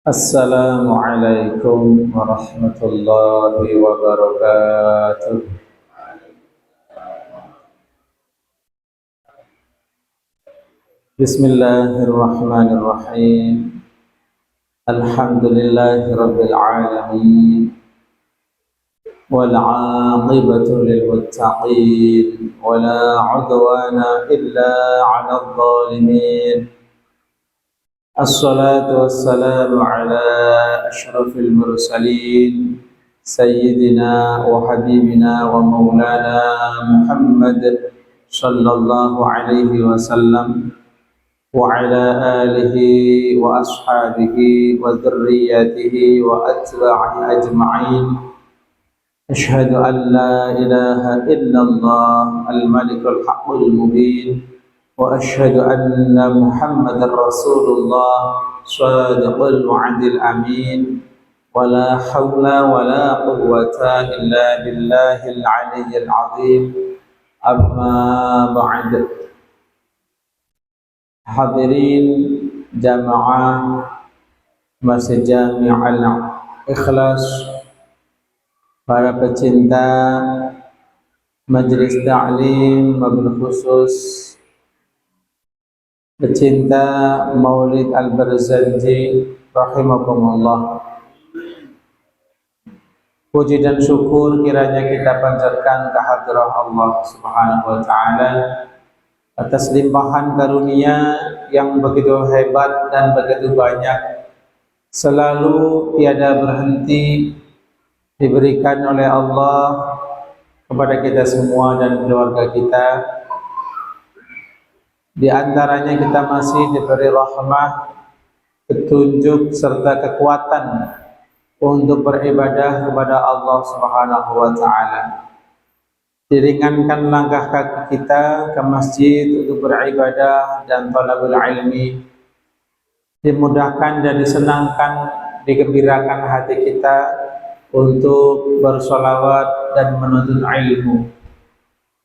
Assalamualaikum warahmatullahi wabarakatuh. Bismillahirrahmanirrahim. Alhamdulillahi rabbil alamin. Wal 'aqibatu lil muttaqin wa la 'udwana illa 'alal zalimin. Assalatu wassalamu ala ashrafil mursalin Sayyidina wa habibina wa maulana Muhammad sallallahu alaihi wasallam wa ala alihi wa ashabihi wa dhurriyyatihi wa atba'ihi ajma'in. Ashhadu an la ilaha illallah al-malikul haqqul mubin وأشهد أن محمد رسول الله صادق الوعد الأمين ولا حول ولا قوة إلا بالله العلي العظيم أما بعد. Hadirin jamaah Masjid Jami' Al-Ikhlas, para pecinta Majelis Ta'lim wabil khusus pecinta Maulid Al-Barzanji rahimakumullah. Puji dan syukur kiranya kita panjatkan kehadirat Allah Subhanahu wa taala atas limpahan karunia yang begitu hebat dan begitu banyak, selalu tiada berhenti diberikan oleh Allah kepada kita semua dan keluarga kita. Di antaranya kita masih diberi rahmah, petunjuk serta kekuatan untuk beribadah kepada Allah Subhanahu wa taala. Diringankan langkah kaki kita ke masjid untuk beribadah dan talabul ilmi. Dimudahkan dan disenangkan, digembirakan hati kita untuk bersolawat dan menuntut ilmu.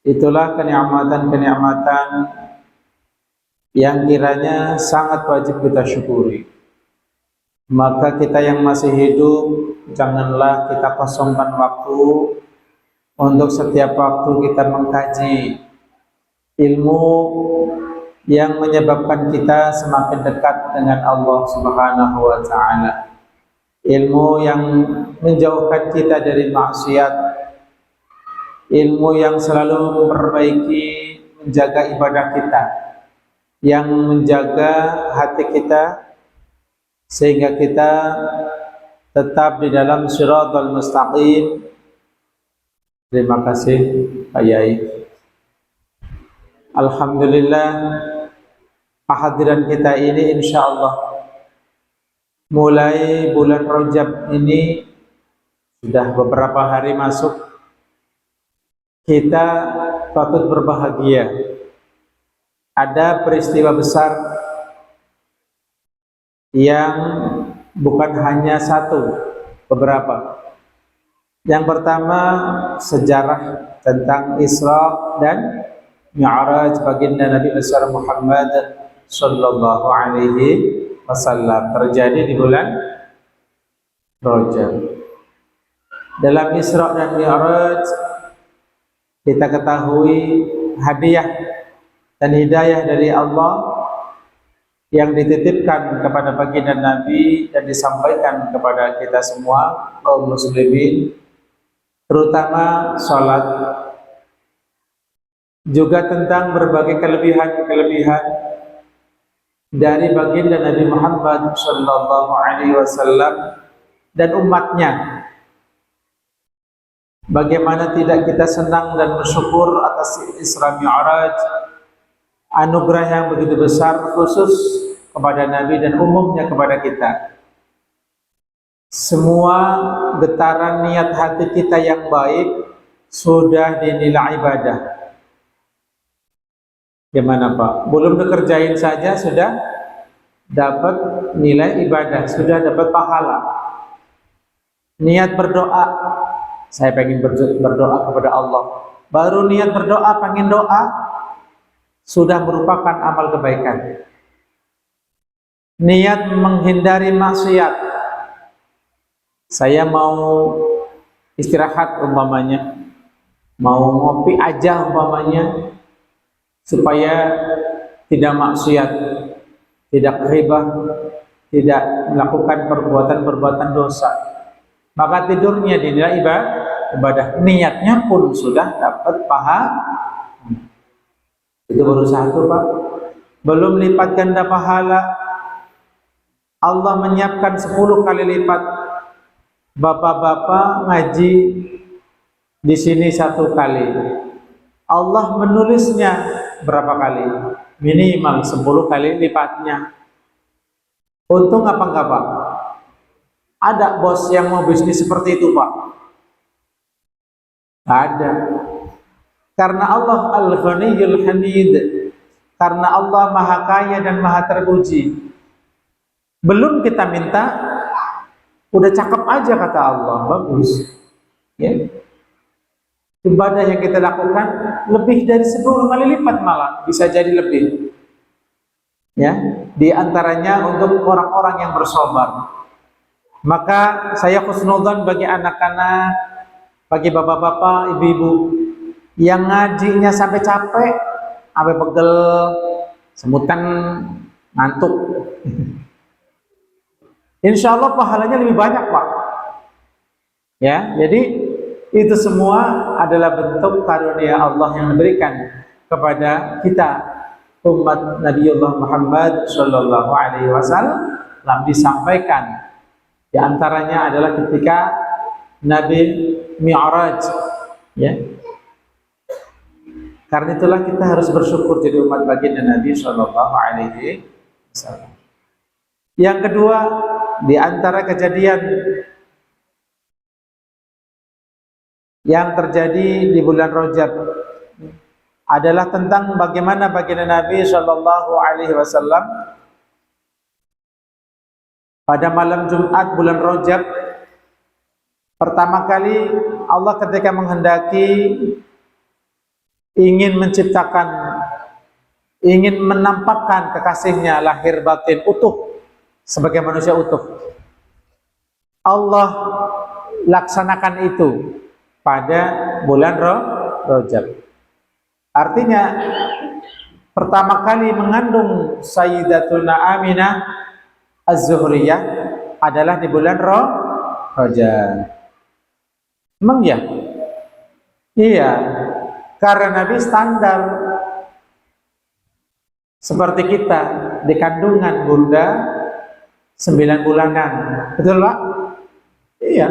Itulah kenikmatan-kenikmatan yang kiranya sangat wajib kita syukuri. Maka kita yang masih hidup, janganlah kita kosongkan waktu untuk setiap waktu kita mengkaji ilmu yang menyebabkan kita semakin dekat dengan Allah Subhanahu wa taala. Ilmu yang menjauhkan kita dari maksiat, ilmu yang selalu memperbaiki, menjaga ibadah kita, yang menjaga hati kita sehingga kita tetap di dalam shiratal mustaqim. Terima kasih Pak Yai. Alhamdulillah, kehadiran kita ini insyaallah mulai bulan Rajab ini sudah beberapa hari masuk, kita patut berbahagia. Ada peristiwa besar yang bukan hanya satu, beberapa. Yang pertama, sejarah tentang Isra dan Mi'raj baginda Nabi besar Muhammad sallallahu alaihi wasallam terjadi di bulan Rajab. Dalam Isra dan Mi'raj kita ketahui hadiah dan hidayah dari Allah yang dititipkan kepada baginda Nabi dan disampaikan kepada kita semua kaum muslimin, terutama salat, juga tentang berbagai kelebihan-kelebihan dari baginda Nabi Muhammad sallallahu alaihi wasallam dan umatnya. Bagaimana tidak kita senang dan bersyukur atas Isra Mi'raj, anugerah yang begitu besar khusus kepada Nabi dan umumnya kepada kita. Semua getaran niat hati kita yang baik sudah dinilai ibadah. Gimana Pak? Belum dikerjain saja sudah dapat nilai ibadah, sudah dapat pahala. Niat berdoa, saya pengen berdoa kepada Allah. Baru niat berdoa, pengen doa, sudah merupakan amal kebaikan. Niat menghindari maksiat, Saya mau istirahat umpamanya, mau ngopi aja umpamanya, supaya tidak maksiat, tidak ghibah, tidak melakukan perbuatan-perbuatan dosa, maka tidurnya dinilai ibadah. Niatnya pun sudah dapat pahala. Itu baru satu, Pak. Belum lipat ganda pahala. Allah menyiapkan 10 kali lipat. Bapak-bapak ngaji di sini 1 kali. Allah menulisnya berapa kali? Minimal 10 kali lipatnya. Untung apa enggak, Pak? Ada bos yang mau bisnis seperti itu, Pak? Ada. Karena Allah Al-Ghaniyyul Hamid. Karena Allah Maha Kaya dan Maha Terpuji. Belum kita minta, udah cakep aja kata Allah, bagus. Ya. Ibadah yang kita lakukan lebih dari 10 kali lipat, malah bisa jadi lebih. Ya, di antaranya untuk orang-orang yang bersabar. Maka saya husnudzon bagi anak-anak, bagi bapak-bapak, ibu-ibu yang ngajinya sampai capek, sampai pegel, semutan, ngantuk. Insya Allah pahalanya lebih banyak, Pak. Ya, jadi itu semua adalah bentuk karunia Allah yang diberikan kepada kita umat Nabiullah Muhammad Sallallahu Alaihi Wasallam. Disampaikan di antaranya adalah ketika Nabi Mi'raj, ya. Karena itulah kita harus bersyukur jadi umat baginda Nabi Sallallahu Alaihi Wasallam. Yang kedua, di antara kejadian yang terjadi di bulan Rajab adalah tentang bagaimana baginda Nabi Sallallahu Alaihi Wasallam pada malam Jumat bulan Rajab pertama kali Allah ketika menghendaki ingin menciptakan, ingin menampakkan kekasihnya lahir batin utuh sebagai manusia utuh, Allah laksanakan itu pada bulan Rajab. Artinya pertama kali mengandung Sayyidatuna Aminah Az-Zuhriyah adalah di bulan Rajab. Emang ya? Iya, karena Nabi standar seperti kita di kandungan bunda 9 bulanan. Betul, Pak? Iya.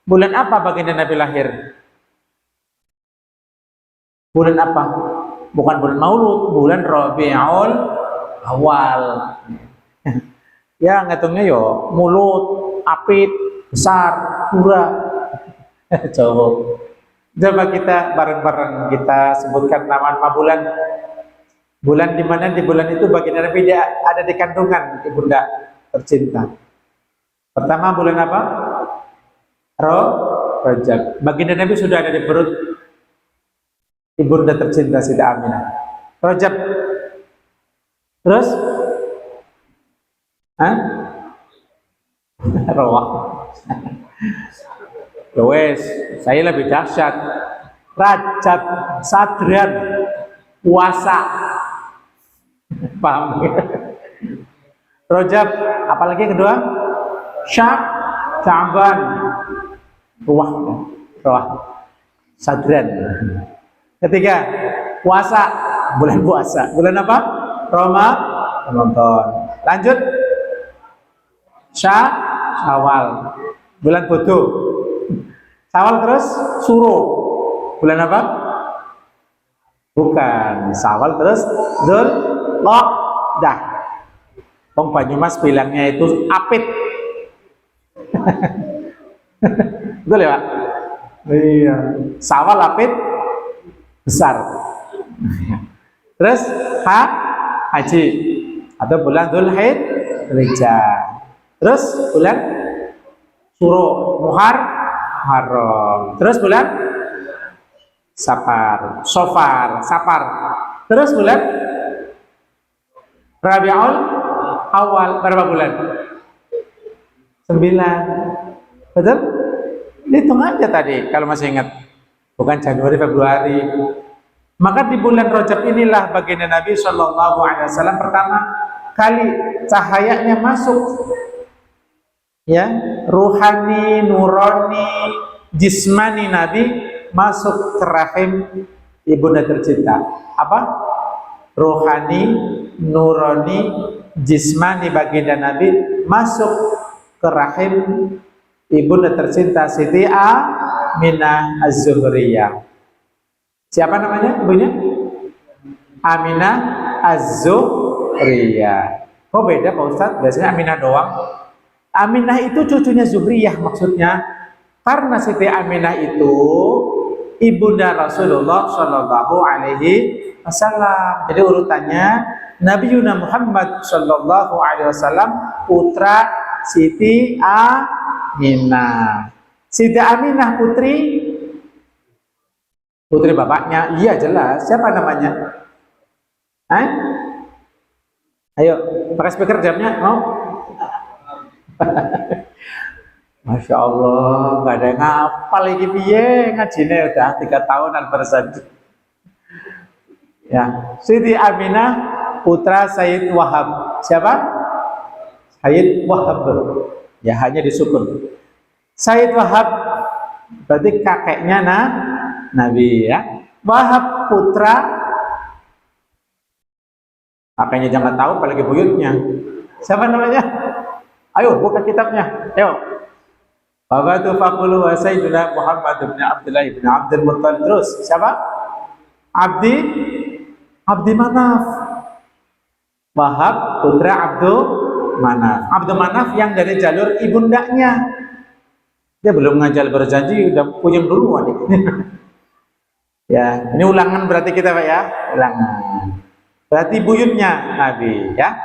Bulan apa baginda Nabi lahir? Bulan apa? Bukan bulan Maulud, bulan Rabiul Awal. Ya, ngitungnya yo mulut, apit, besar, pura. Coba kita bareng-bareng kita sebutkan nama-nama bulan. Bulan di mana di bulan itu baginda Nabi dia ada di kandungan ibunda tercinta. Pertama bulan apa? Rajab. Baginda Nabi sudah ada di perut ibunda tercinta Sayyidah Aminah. Rajab. Terus? Rawah. Wes, saya lebih dahsyat. Rajab, Sadran, puasa. Paham? Rajab, apalagi kedua? Sya'ban. Ruah. Sadran. Ketiga, puasa, bulan puasa. Bulan apa? Ramadan. Lanjut. Syawal. Bulan bodoh. Syawal terus Suro. Bulan apa? Bukan. Syawal terus Dzulqa'dah. Wong Banyumas bilangnya itu apit. Betul ya, Pak? Iya. Syawal apit besar. Terus haji atau bulan Dzulhijjah. Terus bulan Suro, Muharram. Terus bulan Safar. Terus bulan Rabiul Awal. Berapa bulan? 9. Betul? Hitung aja tadi kalau masih ingat. Bukan Januari, Februari. Maka di bulan Rajab inilah baginda Nabi Shallallahu Alaihi Wasallam pertama kali cahayanya masuk, ya, ruhani, nurani, jismani Nabi masuk ke rahim ibunda tercinta. Apa? Ruhani, nurani, jismani baginda Nabi masuk ke rahim ibunda tercinta Siti Aminah Az-Zuhriyah. Siapa namanya ibunya? Aminah Az-Zuhriyah. Kok beda Pak Ustadz? Biasanya Aminah doang. Aminah itu cucunya Zuhriyah maksudnya. Karena Siti Aminah itu ibunda Rasulullah Shallallahu Alaihi Wasallam. Jadi urutannya Nabi Muhammad Shallallahu Alaihi Wasallam putra Siti Aminah. Siti Aminah putri bapaknya, iya jelas. Siapa namanya? Ayo, pakai speaker jamnya, mau? Masya Allah, nggak ada yang ngapal lagi piye ngajinya udah 3 tahun al-barzan. Ya, Siti Aminah putra Sayyid Wahab. Siapa? Sayyid Wahab. Ya, hanya disukun. Sayyid Wahab berarti kakeknya Nabi, ya. Wahab putra, kakaknya jangan tahu apalagi buyutnya. Siapa namanya? Ayo buka kitabnya. Ayo. Wabatu faqulu wa Sayyiduna Muhammad bin Abdullah bin Abdul Muttalib. Terus siapa? Abdi Manaf. Wahab putra Abdul Manaf. Abdul Manaf yang dari jalur ibundanya. Dia belum ngajal berjanji udah puyeng duluan. Ya, ini ulangan berarti kita Pak ya, ulangan. Berarti buyutnya Nabi ya.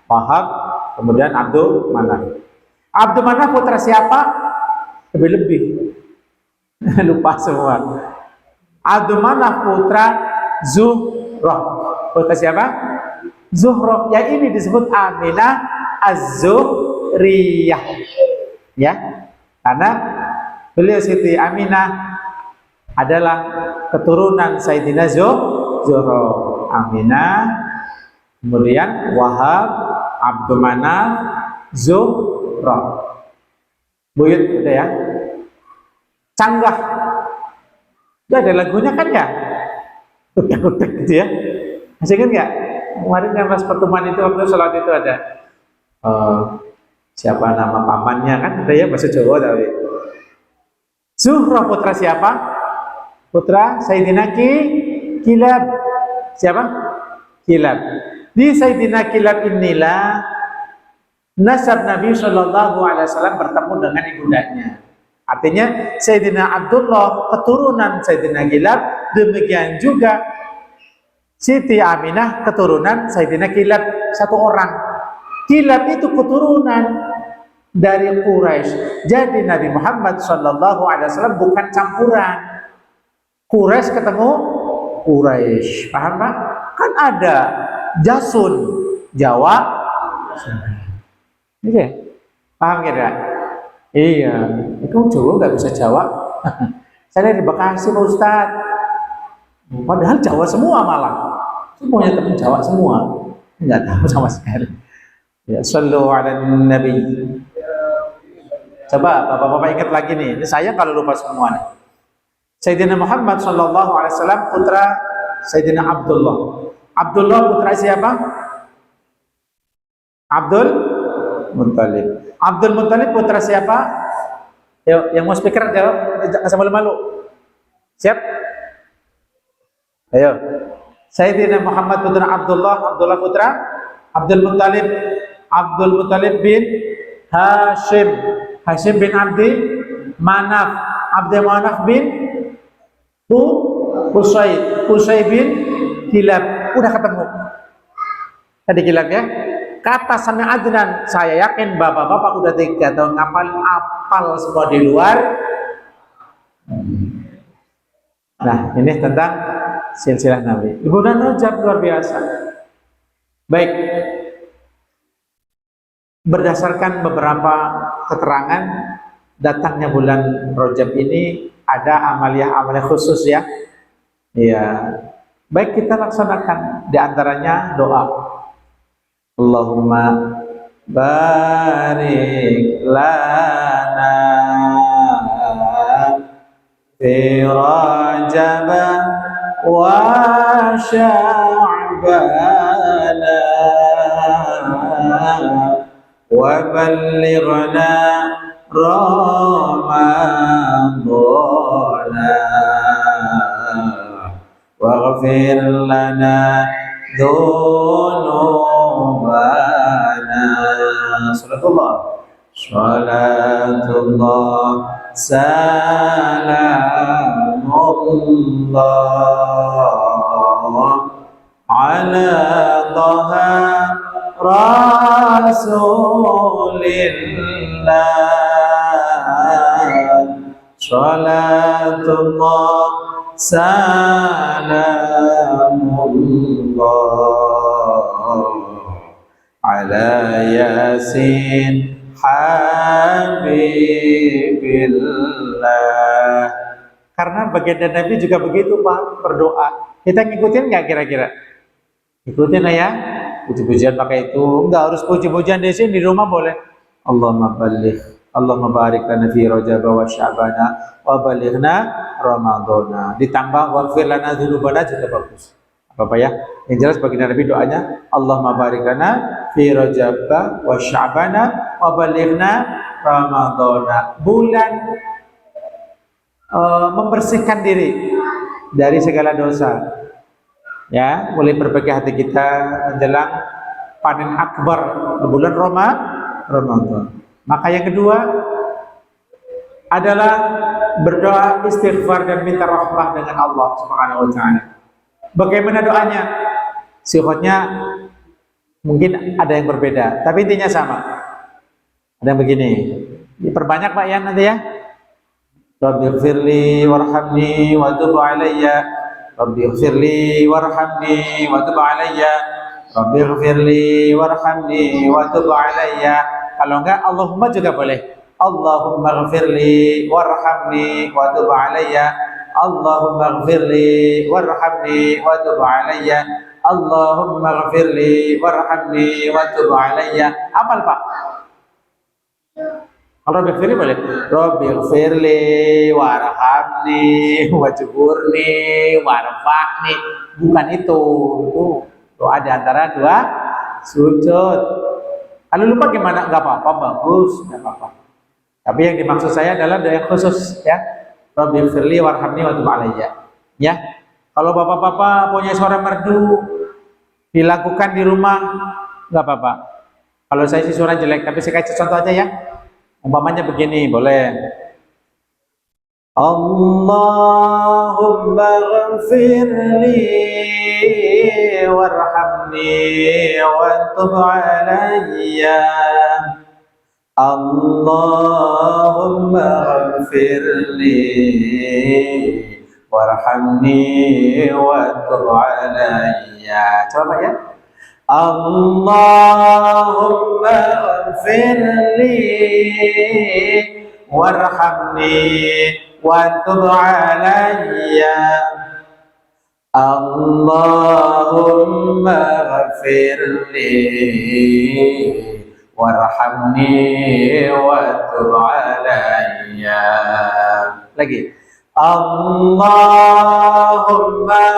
Wahab, kemudian Abdul Manaf. Abdul Manaf putra siapa? Lebih-lebih. Lupa semua. Abdul Manaf putra Zuhroh. Putra siapa? Zuhroh. Yang ini disebut Aminah Az-Zuhriyah. Ya. Karena beliau Siti Aminah adalah keturunan Sayyidina Zuhroh. Aminah, kemudian Wahab, Abdul Manaf, Zuhroh. Buyut udah ya. Canggah. Itu ada lagunya kan ya? Kutek-kutek gitu ya. Masih ingat nggak? Kemarin yang pas pertemuan itu waktu sholat itu ada siapa nama pamannya kan? Ada ya bahasa Jawa tapi. Zuhroh putra siapa? Putra Sayyidina Kilab. Siapa? Kilab. Di Sayyidina Kilab inilah nasab Nabi Shallallahu Alaihi Wasallam bertemu dengan ibundanya. Artinya Sayyidina Abdullah keturunan Sayyidina Kilab, demikian juga Siti Aminah keturunan Sayyidina Kilab, satu orang. Kilab itu keturunan dari Quraisy. Jadi Nabi Muhammad Shallallahu Alaihi Wasallam bukan campuran. Quraisy ketemu Quraisy, paham Pak? Kan ada Jasun Jawa. Iya, paham kira? Iya, itu Jawa nggak bisa Jawa. Saya di Bekasi Pak Ustadz. Padahal Jawa semua malah. Semuanya teman Jawa semua. Nggak tahu sama sekali. Ya, sallu ala Nabi. Coba bapak-bapak ingat lagi nih. Ini saya kalau lupa semua nih. Sayyidina Muhammad Sallallahu Alaihi Wasallam putra Sayyidina Abdullah. Abdullah putra siapa? Abdul Muttalib. Abdul Muttalib putra siapa? Yuk, yang mau speaker jawab, jangan malu-malu. Siap? Ayo. Sayyidina Muhammad putra Abdullah, Abdullah putra Abdul Muttalib. Abdul Muttalib bin Hashim. Hashim bin Abdi Manaf. Abdi Manaf bin Qusay bin Kilab. Udah ketemu. Tadi Kilab ya. Kata Sami Adnan, saya yakin bapak-bapak udah 3 tahun ngapalin apal semua di luar. Nah, ini tentang silsilah Nabi. Ibunda Rajab luar biasa. Baik. Berdasarkan beberapa keterangan datangnya bulan Rajab ini ada amalia-amalia khusus ya. Iya. Baik kita laksanakan, di antaranya doa. Allahumma barik lana fi Rajab wa Sya'bana wa ballighna Ramadana waghfir lana dzunubana. Salatullah salamullah ala taha rasulillah. Salatullah salamullah ala yasin habibillah. Karena baginda Nabi juga begitu Pak, berdoa. Kita ngikutin nggak kira-kira? Ikutin lah ya. Puji-pujian pakai itu. Enggak harus puji-pujian di sini, di rumah boleh. Allahumma barik lana fi Rajab wa Sya'bana wa balighna Ramadana. Ditambah waghfir lana dzunubana juga bagus. Bapak ya. Yang jelas baginda Nabi doanya Allahumma barik lana fi Rajab wa Sya'bana wa balighna Ramadana. Bulan membersihkan diri dari segala dosa. Ya, mulai perbaiki hati kita menjelang panen akbar di bulan Ramadan. Maka yang kedua adalah berdoa istighfar dan minta rahmah dengan Allah Subhanahu wa taala. Bagaimana doanya? Sifatnya mungkin ada yang berbeda, tapi intinya sama. Ada yang begini. Diperbanyak Pak ya nanti ya. Rabbighfirli warhamni wa tub alayya. Rabbighfirli warhamni wa tub alayya. Rabbighfirli warhamni wa tub alayya. Kalau enggak Allahumma juga boleh. Allahumma ghfirli warhamni wa tub alayya. Allahumma ghfirli warhamni wa tub alayya. Allahumma ghfirli warhamni wa tub alayya. Hafal Pak? Kalau Rabbighfirli boleh. Rabbighfirli warhamni wajburni warfa'ni. Bukan itu. Itu doa di antara dua sujud. Kalau lupa gimana? Enggak apa-apa, bagus, enggak apa-apa. Tapi yang dimaksud saya adalah doa yang khusus ya. Rabbighfirli warhamni wa tub alayya. Ya. Kalau bapak-bapak punya suara merdu dilakukan di rumah enggak apa-apa. Kalau saya sih suara jelek, tapi saya kasih contoh aja ya. Umpamanya begini, boleh. Allahumma ghafirli warhamni wa tub alayya. Allahumma ghafirli warhamni wa tub alayya. Coba ya. Allahumma ghafirli warhamni wa tub alayya. Allahumma ghafirli warhamni wa tub alayya. Lagi. Allahumma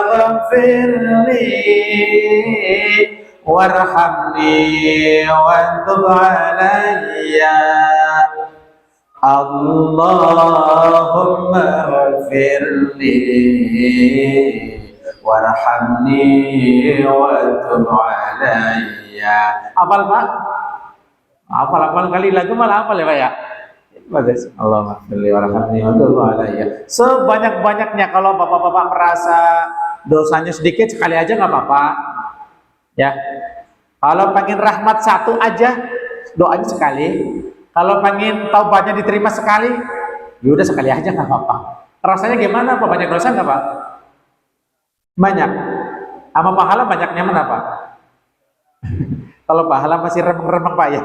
ghafirli warhamni wa tub alayya. Allahumma ghafirli warhamni wa tub alayya. Hafal Pak? Hafal kali lagu malah hafal ya Pak ya? Bagus. Allahumma ghafirli warhamni wa tub alayya. Sebanyak-banyaknya. Kalau bapak-bapak merasa dosanya sedikit, sekali aja nggak apa-apa. Ya, kalau pengen rahmat satu aja doanya sekali. Kalau pengen taubatnya diterima sekali, ya udah sekali aja nggak apa-apa. Rasanya gimana? Apa banyak dosa nggak Pak? Banyak. Sama pahala banyaknya mana Pak? Kalau pahala masih remeng-remeng Pak ya,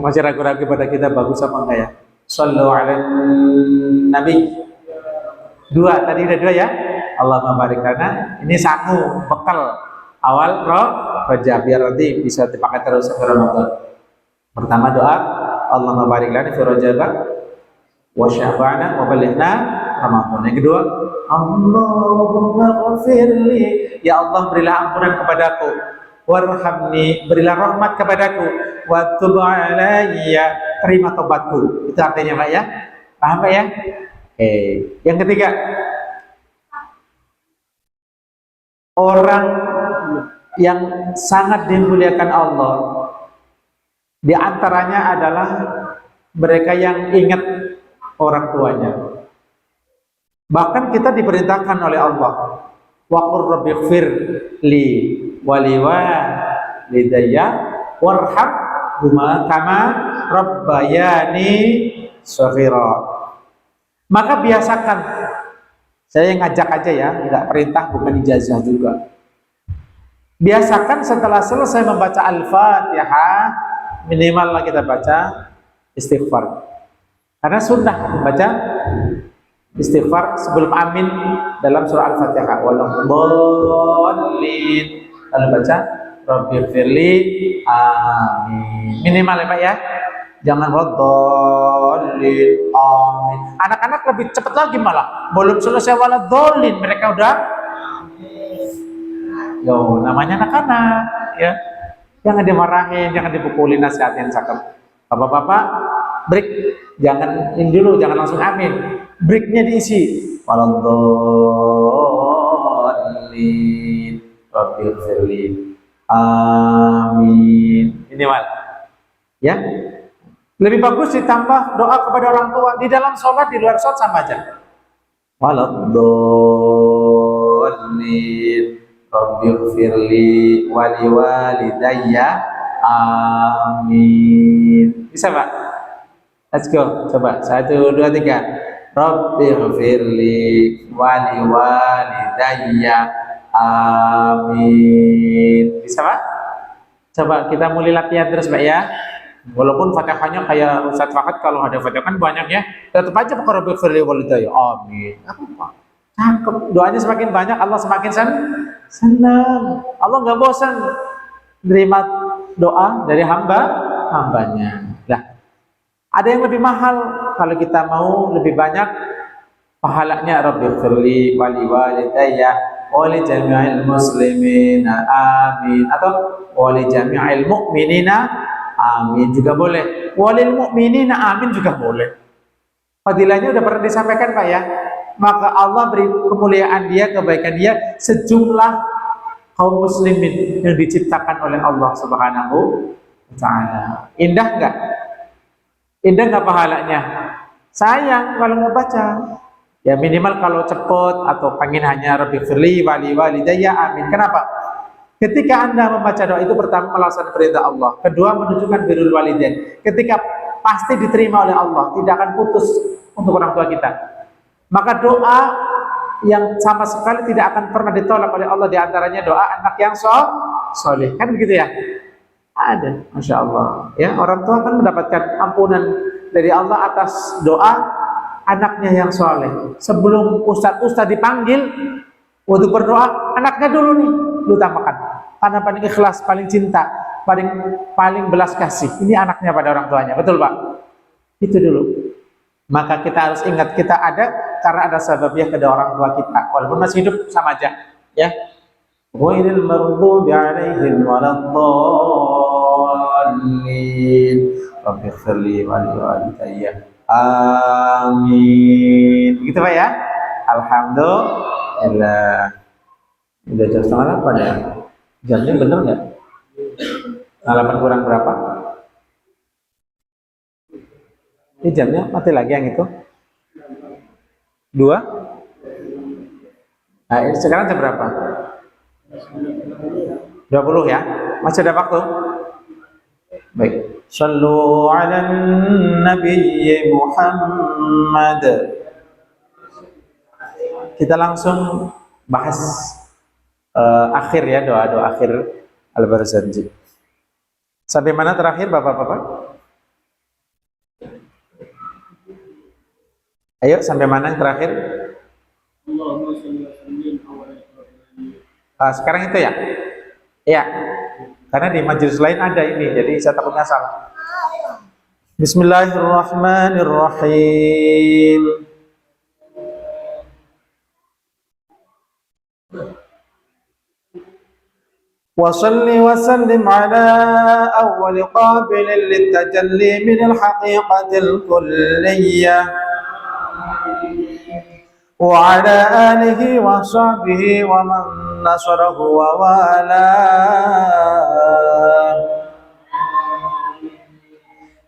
masih ragu-ragu pada kita bagus apa enggak ya. Shallu ala nabi. Dua, tadi udah dua ya. Allahumma barik lana. Ini satu bekal awal Rajab biar nanti bisa dipakai terus sampai Ramadan. Pertama doa, Allahumma barik lana fi Rajab wa Sya'ban wa balighna Ramadan. Yang kedua, Allahumma ghfirli, ya Allah berilah ampunan kepadaku, warhamni, berilah rahmat kepadaku, wa tub alayya, terima tobatku. Itu artinya Pak ya. Paham Pak ya? Yang ketiga, orang yang sangat dimuliakan Allah di antaranya adalah mereka yang ingat orang tuanya. Bahkan kita diperintahkan oleh Allah, wa qur rabbighfir li wa liwalidayya warhamhuma kama rabbayani shaghira. Maka biasakan, saya ngajak aja ya, nggak perintah bukan ijazah juga. Biasakan setelah selesai membaca Al-Fatihah, minimal kita baca istighfar. Karena sunnah membaca istighfar sebelum amin dalam surah Al-Fatihah. Waladdallin. Lalu baca Rabbighfirli amin. Minimal ya Pak ya. Jangan waladdallin amin. Anak-anak lebih cepat lagi malah. Belum selesai waladdallin mereka udah namanya anak-anak ya. Jangan dimarahin, jangan dipukulin, nasihatin cakep. Bapak-bapak, break. Jangan ini dulu, jangan langsung amin. Breaknya diisi. Waladdallin Rabbighfirli amin. Minimal. Ya. Lebih bagus ditambah doa kepada orang tua di dalam sholat, di luar sholat sama aja. Waladdallin Rabbighfirli wa liwalidayya amin. Bisa Pak? Let's go. Coba 1, 2, 3. Rabbighfirli wa liwalidayya amin. Bisa Pak? Coba kita mulai latihan terus Pak ya. Walaupun Fatihahnya kayak Ustaz Fahad, kalau ada Fatihah kan banyak ya, tetap aja pakai Rabbighfirli walidayya amin. Apa? Cakep. Doanya semakin banyak, Allah semakin senang. Allah nggak bosan menerima doa dari hambanya. Lah, ada yang lebih mahal kalau kita mau lebih banyak pahalanya. Rabbighfirli wa liwalidayya wa li jami'il muslimina amin, atau wa li jami'il mu'minina amin juga boleh. Walil mu'minina amin juga boleh. Fadilahnya udah pernah disampaikan Pak ya. Maka Allah beri kemuliaan dia, kebaikan dia sejumlah kaum muslimin yang diciptakan oleh Allah Subhanahu wa ta'ala. Indah enggak? Indah enggak pahalanya? Sayang kalau nggak baca. Ya minimal kalau cepet atau pengen hanya Rabbighfirli wa liwalidayya amin. Kenapa? Ketika Anda membaca doa itu, pertama melaksanakan perintah Allah, kedua menunjukkan birrul walidain. Ketika pasti diterima oleh Allah, tidak akan putus untuk orang tua kita. Maka doa yang sama sekali tidak akan pernah ditolak oleh Allah, diantaranya doa anak yang soleh. Kan begitu ya? Ada, Masya Allah. Ya, orang tua kan mendapatkan ampunan dari Allah atas doa anaknya yang soleh. Sebelum ustadz dipanggil untuk berdoa, anaknya dulu nih diutamakan. Karena paling ikhlas, paling cinta, paling belas kasih. Ini anaknya pada orang tuanya, betul Pak? Itu dulu. Maka kita harus ingat kita ada karena ada sebabnya kepada orang tua kita. Walaupun masih hidup sama aja, ya. Ghairil maghdubi 'alaihim waladdallin. Rabbighfirli wa liwalidayya amin. Gitu Pak ya. Alhamdulillah. Udah jam 7:30 ya? Jamnya bener nggak? 8 kurang berapa? Ini jamnya mati lagi yang itu? 2? Nah, ini sekarang jam berapa? 20 ya? Masih ada waktu? Baik. Shallu ala nabiyyi Muhammad. Kita langsung bahas akhir ya, doa-doa akhir Al-Barzanji. Sampai mana terakhir Bapak-bapak? Ayo sampai mana yang terakhir? Sekarang itu ya? Ya. Karena di majelis lain ada ini, jadi saya takutnya salah. Bismillahirrahmanirrahim. وصل وسلم على أول قابل للتجلي من الحقيقة الكلية وعلى آله وصحبه ومن نصره ووالاه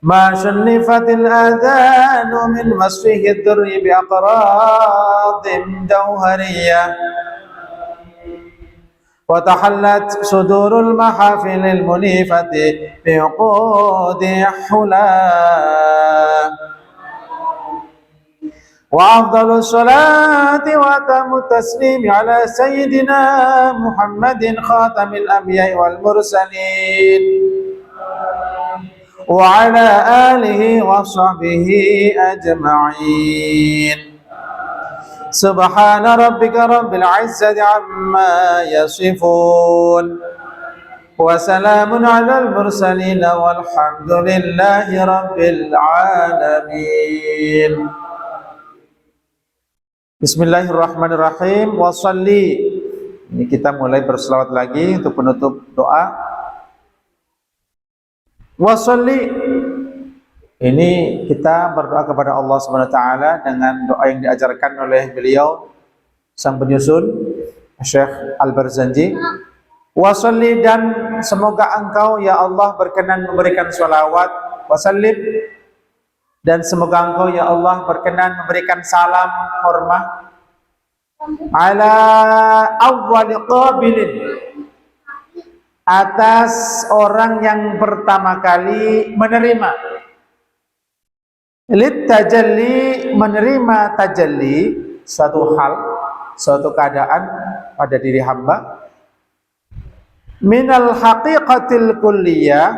ما شنفت الآذان من وصفه الدر بأقراض جوهرية وتحلت صدور المحافل المنيفة بعقود حلا وأفضل الصلاة وأتم التسليم على سيدنا محمد خاتم الأنبياء والمرسلين وعلى آله وصحبه أجمعين سبحان ربك رب العزة عما يصفون وسلام على المرسلين والحمد لله رب العالمين. Bismillahirrahmanirrahim. Wassalli. Ini kita mulai berselawat lagi untuk penutup doa. Wassalli. Ini kita berdoa kepada Allah Subhanahu wa taala dengan doa yang diajarkan oleh beliau sang penyusun Syekh Al-Barzanji. Wassalli, dan semoga engkau ya Allah berkenan memberikan sholawat, wasallim, dan semoga engkau ya Allah berkenan memberikan salam hormat ala awwali qabilin, atas orang yang pertama kali menerima lit tajalli, menerima tajalli, suatu hal, suatu keadaan pada diri hamba, minal haqiqatil kulliyah,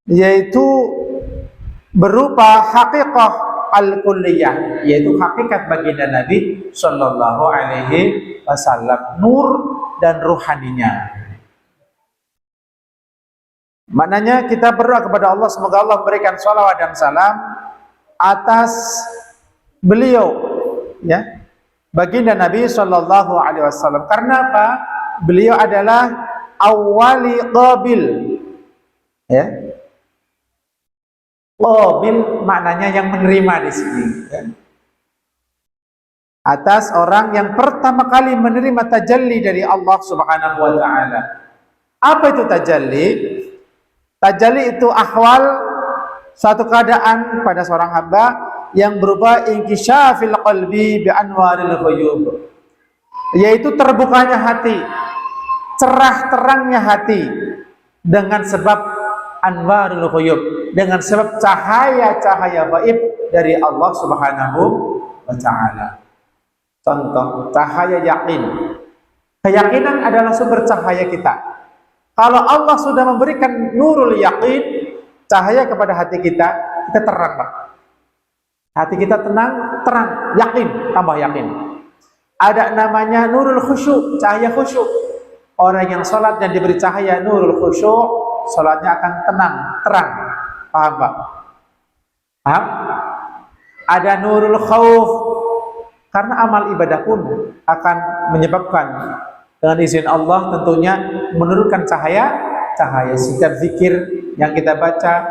yaitu berupa haqiqah al-kulliyah, yaitu hakikat baginda Nabi Sallallahu Alaihi Wasallam, nur dan ruhaninya. Maknanya kita berdoa kepada Allah semoga Allah memberikan sholawat dan salam atas beliau, ya, baginda Nabi Sallallahu Alaihi Wasallam. Karena apa? Beliau adalah awwali qabil, ya. Qabil maknanya yang menerima di sini, ya. Atas orang yang pertama kali menerima tajalli dari Allah Subhanahu wa taala. Apa itu tajalli? Tajalli itu ahwal, suatu keadaan pada seorang hamba yang berupa inkisyafil qalbi bi anwaril ghuyub, yaitu terbukanya hati, cerah terangnya hati dengan sebab anwarul ghuyub, dengan sebab cahaya-cahaya gaib dari Allah Subhanahu wa taala. Contoh, cahaya yakin. Keyakinan adalah sumber cahaya kita. Kalau Allah sudah memberikan nurul yakin, cahaya kepada hati kita, kita terang, Pak. Hati kita tenang, terang, yakin, tambah yakin. Ada namanya nurul khusyuk, cahaya khusyuk. Orang yang sholat dan diberi cahaya nurul khusyuk, sholatnya akan tenang, terang. Paham, Pak? Paham? Ada nurul khauf, karena amal ibadah pun akan menyebabkan dengan izin Allah tentunya menurunkan cahaya setiap zikir yang kita baca,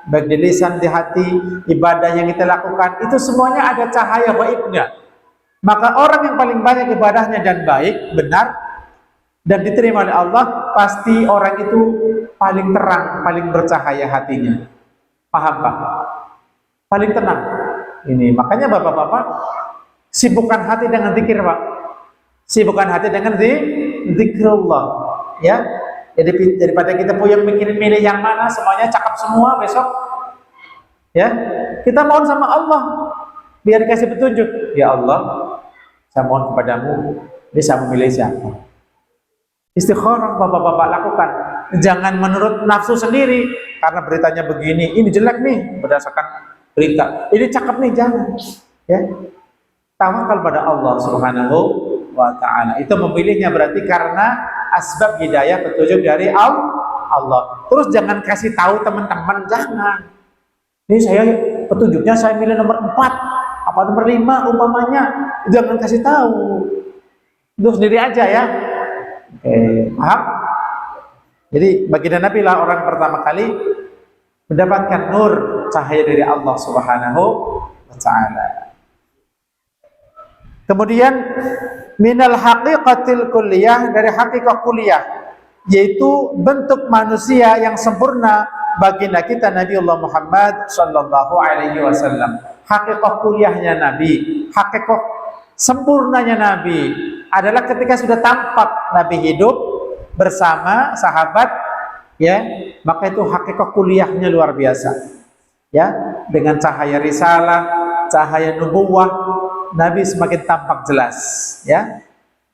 baik di lisan, di hati, ibadah yang kita lakukan, itu semuanya ada cahaya gaibnya. Maka orang yang paling banyak ibadahnya dan baik, benar, dan diterima oleh Allah, pasti orang itu paling terang, paling bercahaya hatinya. Paham, Pak? Paling tenang. Ini makanya bapak-bapak sibukkan hati dengan zikir, Pak. Sibukkan hati dengan zikrullah, ya. Jadi daripada kita puyeng mikirin milih yang mana, semuanya cakap semua besok, ya. Kita mohon sama Allah biar dikasih petunjuk. Ya Allah, saya mohon kepadamu bisa memilih siapa. Istikharah bapak-bapak lakukan. Jangan menurut nafsu sendiri, karena beritanya begini, ini jelek nih, berdasarkan berita, ini cakep nih, jangan. Ya, tawakal pada Allah Subhanahu wa Ta'ala. Itu memilihnya berarti karena asbab hidayah petunjuk dari Allah. Terus jangan kasih tahu teman-teman, jangan. Ini saya petunjuknya saya milih nomor 4, apa nomor 5 umpamanya, jangan kasih tahu. Itu sendiri aja ya. Paham? Jadi baginda Nabi lah orang pertama kali mendapatkan nur cahaya dari Allah Subhanahu wa Ta'ala. Kemudian minal haqiqatil kulliyah, dari hakikat kuliah, yaitu bentuk manusia yang sempurna baginda kita Nabiullah Muhammad sallallahu alaihi wasallam. Hakikat kuliahnya Nabi, hakikat sempurnanya Nabi adalah ketika sudah tampak Nabi hidup bersama sahabat, ya, maka itu hakikat kuliahnya luar biasa. Ya, dengan cahaya risalah, cahaya nubuwah, Nabi semakin tampak jelas, ya.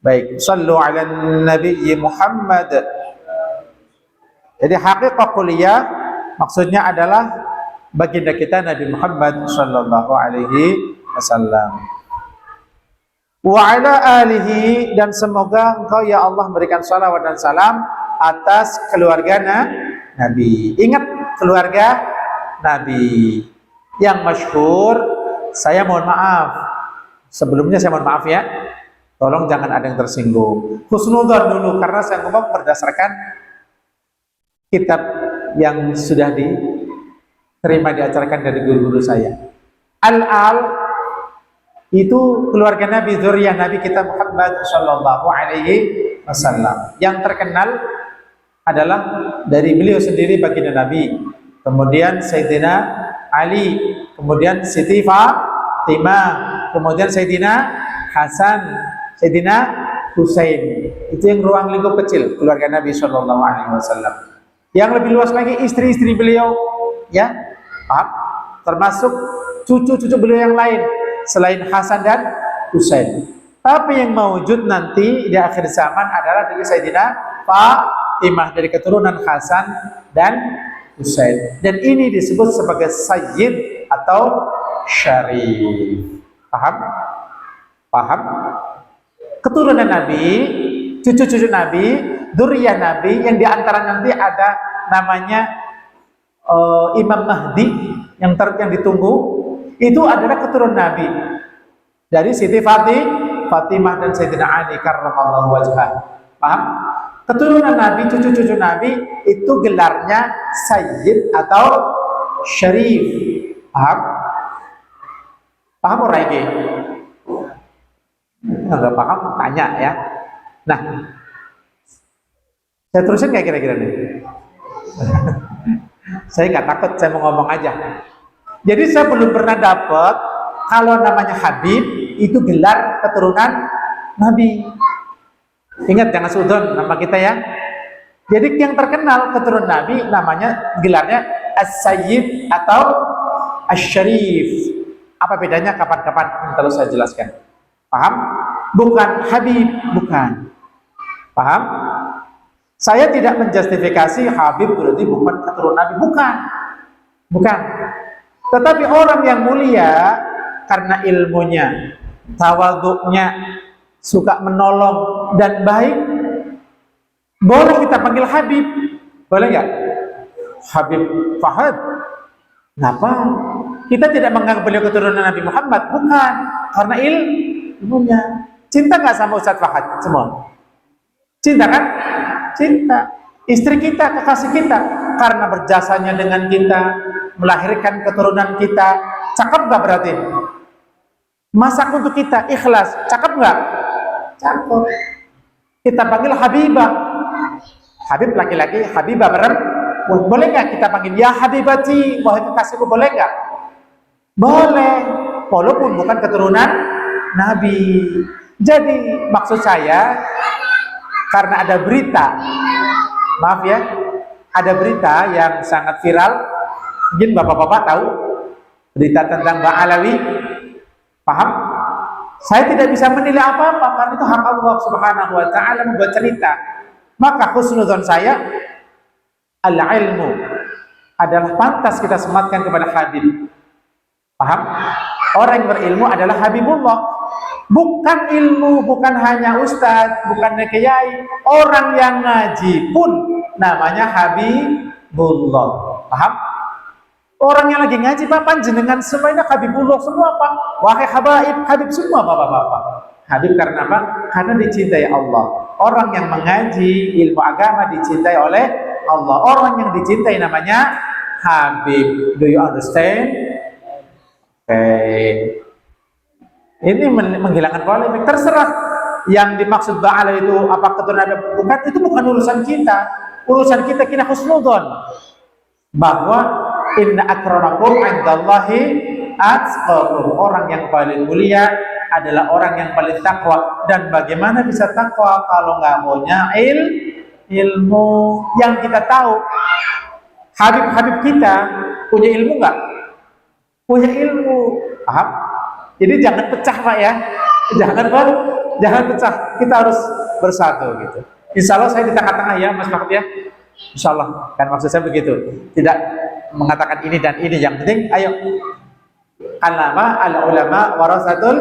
Baik, sallu ala nabiyyi Muhammad. Jadi hakikat kuliah maksudnya adalah baginda kita Nabi Muhammad sallallahu alaihi wasallam. Wa ala alihi, dan semoga engkau ya Allah memberikan salawat dan salam atas keluarga Nabi. Ingat keluarga Nabi yang masyhur. Saya mohon maaf, sebelumnya saya mohon maaf ya, tolong jangan ada yang tersinggung. Husnudzon dulu, karena saya ngomong berdasarkan kitab yang sudah diterima diajarkan dari guru-guru saya. Al-Al itu keluarga Nabi, zuriyah Nabi kita Muhammad sallallahu alaihi wasallam. Yang terkenal adalah dari beliau sendiri baginda Nabi, kemudian Sayyidina Ali, kemudian Siti Fatimah, kemudian Sayyidina Hasan, Sayyidina Husain. Itu yang ruang lingkup kecil keluarga Nabi sallallahu alaihi wasallam. Yang lebih luas lagi istri-istri beliau, ya, paham? Termasuk cucu-cucu beliau yang lain selain Hasan dan Husain. Tapi yang mewujud nanti di akhir zaman adalah dari Sayyidina Fatimah, dari keturunan Hasan dan Husain. Dan ini disebut sebagai Sayyid atau Syarif. Paham? Paham? Keturunan Nabi, cucu-cucu Nabi, dzurriyyah Nabi, yang diantara nanti ada namanya Imam Mahdi yang ditunggu, itu adalah keturunan Nabi dari Siti Fatimah dan Sayyidina Ali karramallahu wajhah. Paham? Keturunan Nabi, cucu-cucu Nabi itu gelarnya Sayyid atau Syarif. Paham? Paham orang ini? Enggak paham, tanya ya. Nah, saya terusin nggak kira-kira nih? Saya nggak takut, saya mau ngomong aja. Jadi saya belum pernah dapat kalau namanya Habib itu gelar keturunan Nabi. Ingat, jangan sudon nama kita ya. Jadi yang terkenal keturunan Nabi namanya gelarnya As-Sayyid atau As-Syarif. Apa bedanya? Kapan-kapan terus saya jelaskan. Paham? Bukan Habib, bukan. Paham? Saya tidak menjustifikasi Habib berarti bukan keturunan Nabi, bukan. Bukan. Tetapi orang yang mulia karena ilmunya, tawadhu'nya, suka menolong dan baik, boleh kita panggil Habib. Boleh nggak? Habib Fahad. Kenapa? Kita tidak menganggap beliau keturunan Nabi Muhammad, bukan. Karena ilmunya. Cinta nggak sama Ustadz Fahad semua? Cinta kan? Cinta. Istri kita, kekasih kita, karena berjasanya dengan kita, melahirkan keturunan kita. Cakep nggak berarti? Masak untuk kita, ikhlas. Cakep nggak? Cakep. Kita panggil Habibah. Habib laki-laki, Habibah perempuan. Boleh nggak kita panggil ya Habibati, wahai kekasihku, boleh nggak? Boleh, walaupun bukan keturunan Nabi. Jadi maksud saya, karena ada berita, maaf ya, ada berita yang sangat viral. Mungkin bapak-bapak tahu berita tentang Mbak Alawi. Paham? Saya tidak bisa menilai apa-apa karena itu hak Allah Subhanahu wa Ta'ala membuat cerita. Maka husnudzon saya, al-ilmu adalah pantas kita sematkan kepada Habib. Paham? Orang yang berilmu adalah Habibullah. Bukan ilmu, bukan hanya ustadz, bukan kiai. Orang yang ngaji pun namanya Habibullah. Paham? Orang yang lagi ngaji, Bapak jenengan semuanya Habibullah semua, Pak. Wahai habaib, Habib semua Bapak-bapak. Habib karena apa? Karena dicintai Allah. Orang yang mengaji ilmu agama dicintai oleh Allah. Orang yang dicintai namanya Habib. Do you understand? Oke. Ini menghilangkan polemik. Terserah yang dimaksud ba'ala itu apa keturunan ada bukan, itu bukan urusan kita. Urusan kita husnudzon bahwa inna akramakum 'indallahi atqakum. Orang yang paling mulia adalah orang yang paling takwa. Dan bagaimana bisa takwa kalau nggak punya ilmu? Yang kita tahu, Habib-habib kita punya ilmu nggak? Punya ilmu. Paham? Jadi jangan pecah, Pak ya. Jangan pecah. Kita harus bersatu gitu. Insya Allah saya di tengah-tengah ya, Mas Mahfud ya. Insya Allah. Kan maksud saya begitu. Tidak mengatakan ini dan ini. Yang penting, ayo. Al-ulama warasatul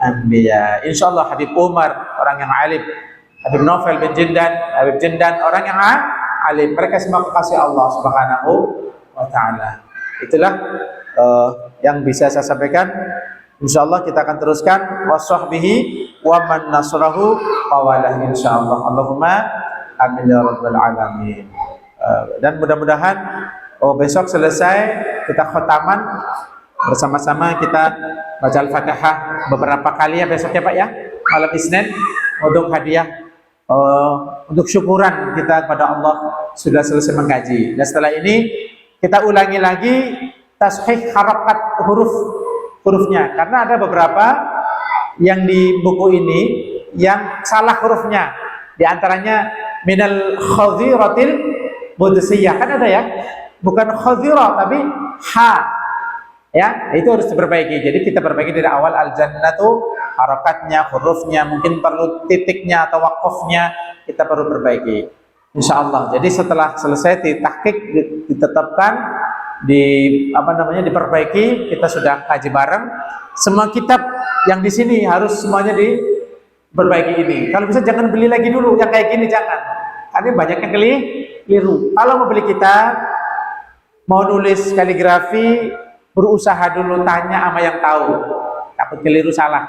anbiya. Insya Allah Habib Umar orang yang alim, Habib Novel bin Jindan orang yang alim. Mereka semua kekasih Allah Subhanahu wa Ta'ala. Itulah yang bisa saya sampaikan. Insya Allah kita akan teruskan wasahbihi wa man nasrahu qawalah insyaallah. Allahumma amin ya rabbal alamin. Dan mudah-mudahan besok selesai kita khotaman bersama-sama, kita baca Al-Fatihah beberapa kali ya besok ya Pak ya, malam Isnin, untuk hadiah untuk syukuran kita kepada Allah sudah selesai mengkaji. Dan setelah ini kita ulangi lagi tashih harakat hurufnya, karena ada beberapa yang di buku ini yang salah hurufnya. Di antaranya minal khadhiratil budsiyah, kan ada ya, bukan khadhirah tapi ha ya, itu harus diperbaiki. Jadi kita perbaiki dari awal. Al-jannatu harakatnya, hurufnya, mungkin perlu titiknya atau wakofnya kita perlu perbaiki insya Allah. Jadi setelah selesai ditahqiq, ditetapkan, diperbaiki, kita sudah kaji bareng. Semua kitab yang di sini harus semuanya diperbaiki ini. Kalau bisa jangan beli lagi dulu yang kayak gini, jangan. Karena banyak yang keliru. Kalau mau beli kitab, mau nulis kaligrafi, berusaha dulu tanya sama yang tahu. Takut keliru salah.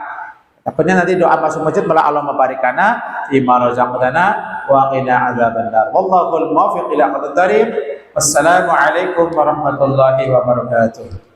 Takutnya nanti doa masuk masjid malah Allahumma barikana fima razaqtana wa qina adzabannar. Wallahul muwaffiq ila aqwamit thariq. Wassalamu alaikum warahmatullahi wabarakatuh.